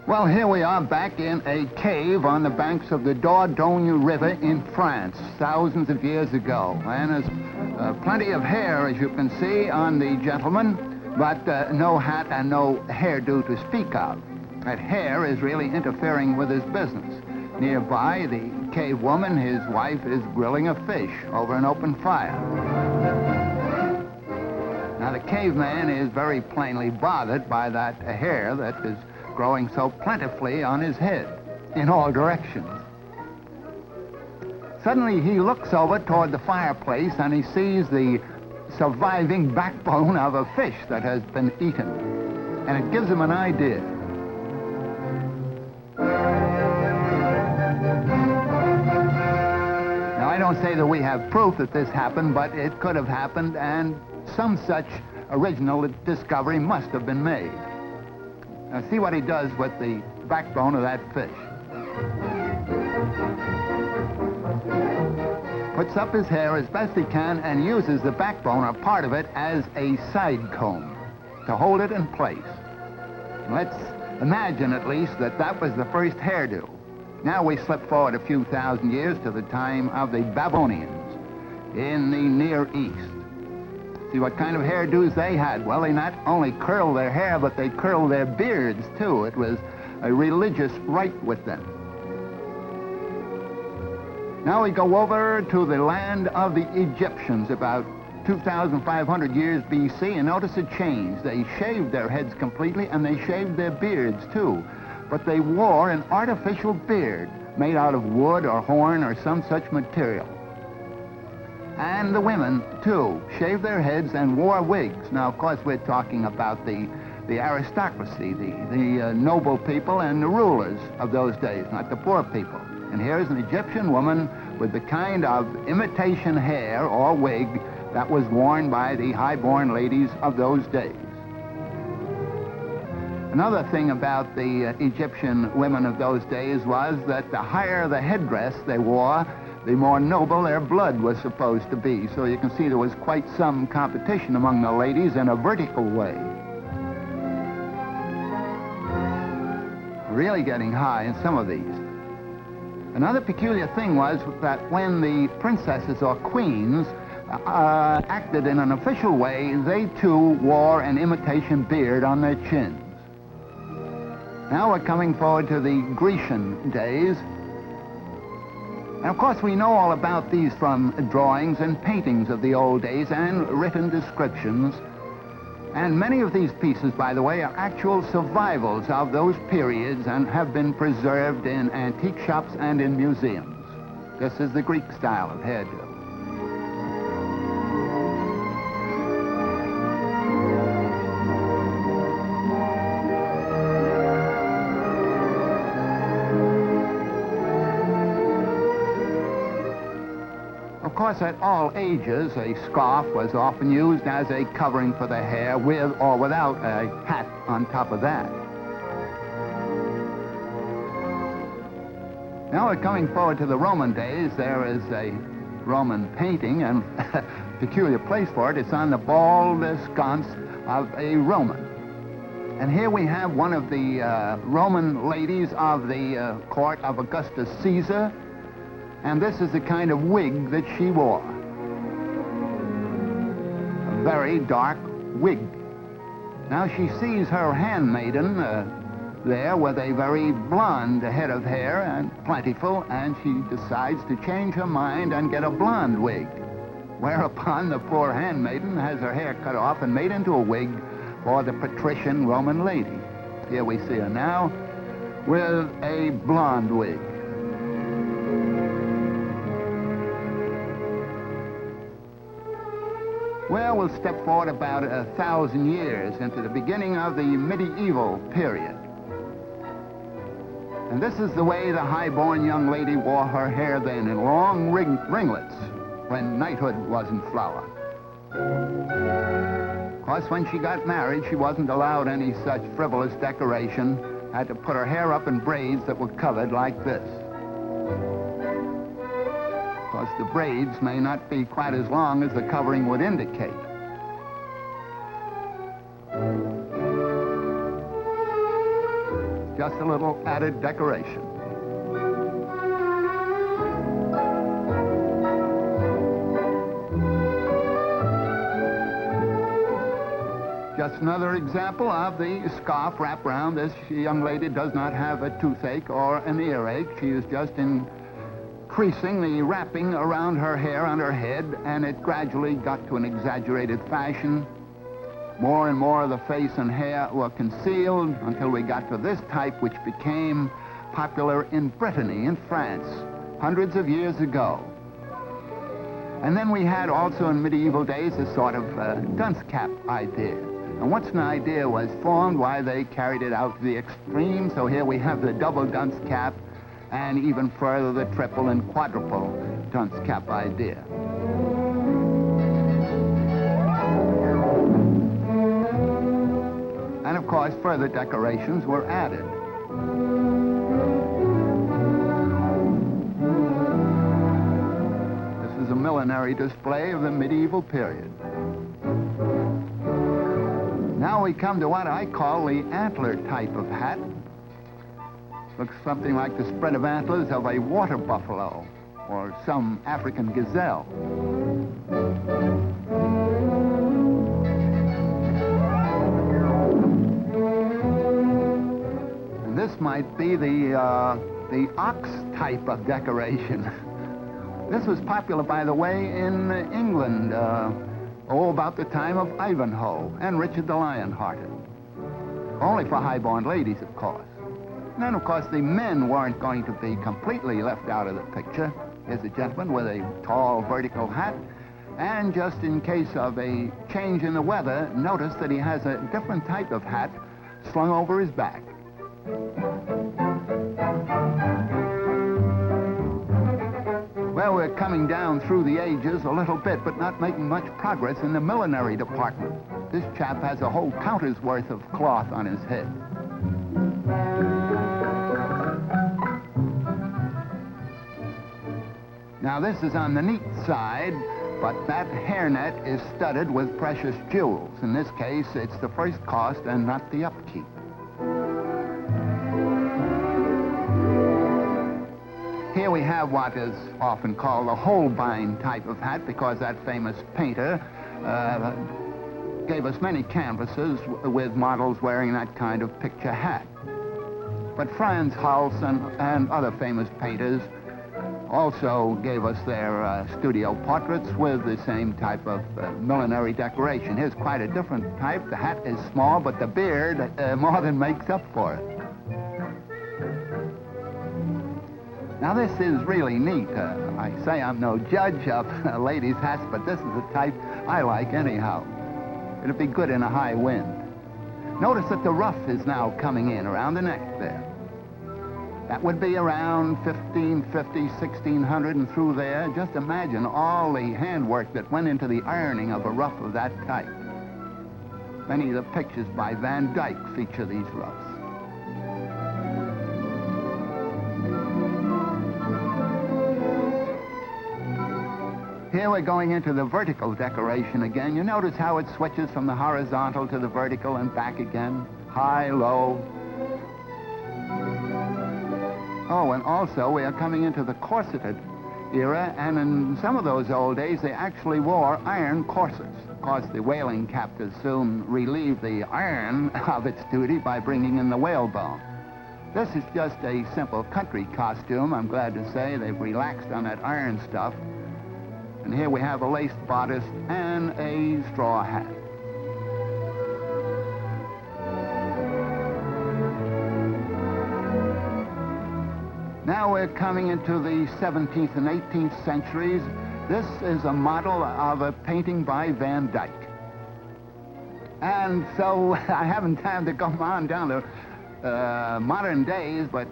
Well, here we are back in a cave on the banks of the Dordogne River in France, thousands of years ago. And there's plenty of hair, as you can see, on the gentleman, but no hat and no hairdo to speak of. That hair is really interfering with his business. Nearby, the cave woman, his wife, is grilling a fish over an open fire. Now, the caveman is very plainly bothered by that hair that is growing so plentifully on his head in all directions. Suddenly he looks over toward the fireplace and he sees the surviving backbone of a fish that has been eaten. And it gives him an idea. Now, I don't say that we have proof that this happened, but it could have happened, and some such original discovery must have been made. Now, see what he does with the backbone of that fish. Puts up his hair as best he can and uses the backbone, or part of it, as a side comb to hold it in place. Let's imagine, at least, that that was the first hairdo. Now we slip forward a few thousand years to the time of the Babylonians in the Near East. See what kind of hairdos they had. Well, they not only curled their hair, but they curled their beards, too. It was a religious rite with them. Now we go over to the land of the Egyptians, about 2,500 years B.C., and notice a change. They shaved their heads completely, and they shaved their beards, too. But they wore an artificial beard made out of wood or horn or some such material. And the women, too, shaved their heads and wore wigs. Now, of course, we're talking about the aristocracy, the noble people and the rulers of those days, not the poor people. And here's an Egyptian woman with the kind of imitation hair or wig that was worn by the high-born ladies of those days. Another thing about the Egyptian women of those days was that the higher the headdress they wore, the more noble their blood was supposed to be. So you can see there was quite some competition among the ladies in a vertical way. Really getting high in some of these. Another peculiar thing was that when the princesses or queens acted in an official way, they too wore an imitation beard on their chins. Now we're coming forward to the Grecian days. And of course, we know all about these from drawings and paintings of the old days and written descriptions. And many of these pieces, by the way, are actual survivals of those periods and have been preserved in antique shops and in museums. This is the Greek style of hairdo. Of course, at all ages, a scarf was often used as a covering for the hair, with or without a hat on top of that. Now we're coming forward to the Roman days. There is a Roman painting, and a peculiar place for it. It's on the bald sconce of a Roman. And here we have one of the Roman ladies of the court of Augustus Caesar. And this is the kind of wig that she wore. A very dark wig. Now she sees her handmaiden there with a very blonde head of hair and plentiful, and she decides to change her mind and get a blonde wig. Whereupon the poor handmaiden has her hair cut off and made into a wig for the patrician Roman lady. Here we see her now with a blonde wig. Well, we'll step forward about 1,000 years into the beginning of the medieval period. And this is the way the high-born young lady wore her hair then, in long ringlets, when knighthood was in flower. Of course, when she got married, she wasn't allowed any such frivolous decoration. Had to put her hair up in braids that were covered like this. Of course, the braids may not be quite as long as the covering would indicate. Just a little added decoration. Just another example of the scarf wrapped around. This young lady does not have a toothache or an earache. She is just increasing the wrapping around her hair on her head, and it gradually got to an exaggerated fashion. More and more of the face and hair were concealed until we got to this type, which became popular in Brittany, in France, hundreds of years ago. And then we had also in medieval days a sort of dunce cap idea. And once an idea was formed, why, they carried it out to the extreme. So here we have the double dunce cap, and even further the triple and quadruple dunce cap idea. And of course, further decorations were added. This is a millinery display of the medieval period. Now we come to what I call the antler type of hat. Looks something like the spread of antlers of a water buffalo or some African gazelle. And this might be the ox type of decoration. This was popular, by the way, in England, about the time of Ivanhoe and Richard the Lionhearted. Only for high-born ladies, of course. And then, of course, the men weren't going to be completely left out of the picture. Here's a gentleman with a tall vertical hat. And just in case of a change in the weather, notice that he has a different type of hat slung over his back. Well, we're coming down through the ages a little bit, but not making much progress in the millinery department. This chap has a whole counter's worth of cloth on his head. Now, this is on the neat side, but that hairnet is studded with precious jewels. In this case, it's the first cost and not the upkeep. Here we have what is often called a Holbein type of hat, because that famous painter gave us many canvases with models wearing that kind of picture hat. But Franz Hals and other famous painters also gave us their studio portraits with the same type of millinery decoration. Here's quite a different type. The hat is small, but the beard more than makes up for it. Now, this is really neat. I say I'm no judge of ladies' hats, but this is the type I like anyhow. It'd be good in a high wind. Notice that the ruff is now coming in around the neck there. That would be around 1550, 1600 and through there. Just imagine all the handwork that went into the ironing of a ruff of that type. Many of the pictures by Van Dyck feature these ruffs. Here we're going into the vertical decoration again. You notice how it switches from the horizontal to the vertical and back again. High, low. Oh, and also we are coming into the corseted era, and in some of those old days they actually wore iron corsets. Of course, the whaling captors soon relieved the iron of its duty by bringing in the whalebone. This is just a simple country costume. I'm glad to say they've relaxed on that iron stuff. And here we have a lace bodice and a straw hat. Now we're coming into the 17th and 18th centuries. This is a model of a painting by Van Dyck. And so I haven't time to come on down to modern days, but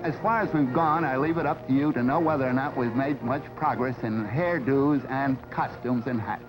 as far as we've gone, I leave it up to you to know whether or not we've made much progress in hairdos and costumes and hats.